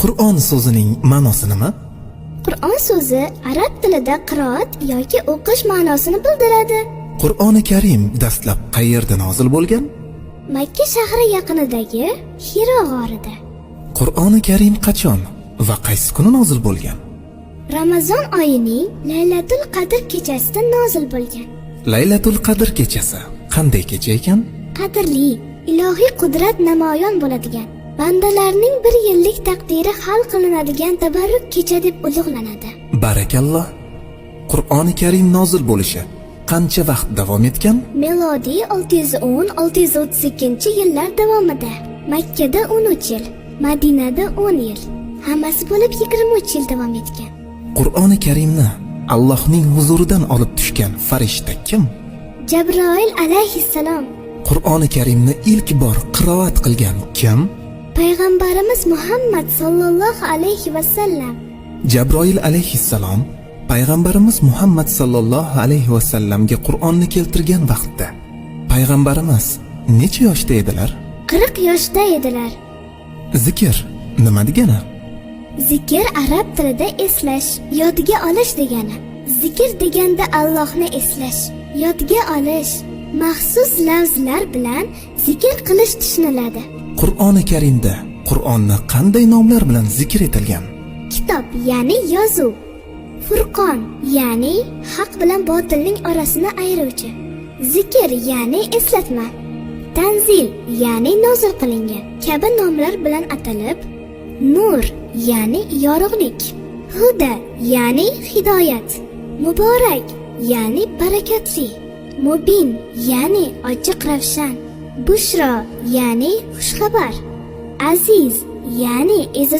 Qur'on so'zining ma'nosi nima? Qur'on so'zi arab tilida qiroat yoki o'qish ma'nosini bildiradi. Qur'oni Karim dastlab qayerda nozil bo'lgan? Makka shahri yaqinidagi Hiro g'orida. Qur'oni Karim qachon va qaysi kuni nozil bo'lgan? Ramazon oyining Laylatul Qadr kechasida nozil bo'lgan. Laylatul Qadr kechasi qanday kecha ekan? Qadrli, ilohiy qudrat namoyon bo'ladigan, bandalarning bir yillik taqdiri hal qilinadigan tabarruk kecha deb ulug'lanadi. Barakalloh. Qur'oni Karim nozil bo'lishi qancha vaqt davom etgan? Melodiy 610-632 yillar davomida. Makkada 13 yil, Madinada 10 yil. Hammasi bo'lib 23 yil davom etgan. Qur'oni Karimni Allohning huzuridan olib tushgan farishta kim? Jabroil alayhissalom. Qur'oni Karimni ilk bor qiroat qilgan kim? Payg'ambarimiz Muhammad sallallohu alayhi va sallam. Jabroil alayhissalom payg'ambarimiz Muhammad sallallohu alayhi va sallamga Qur'onni keltirgan vaqtda payg'ambarimiz necha yoshda edilar? 40 yoshda edilar. Zikr nima degani? Zikr arab tilida eslash, yodga olish degani. Zikr deganda Allohni eslash, yodga olish, maxsus lafzlar bilan zikr qilish tushuniladi. Qur'oni Karimda Qur'onni qanday nomlar bilan zikr etilgan? Kitob, ya'ni yozuv. Furqon, ya'ni haq bilan botilning orasini ayiruvchi. Zikr, ya'ni eslatma. Tanzil, ya'ni nozil qilingan kabi nomlar bilan atalib, nur, ya'ni yorug'lik, huda, ya'ni hidoyat, muborak, ya'ni barakatli, mubin, ya'ni ochiq ravshan, bushro, ya'ni xushxabar, aziz, ya'ni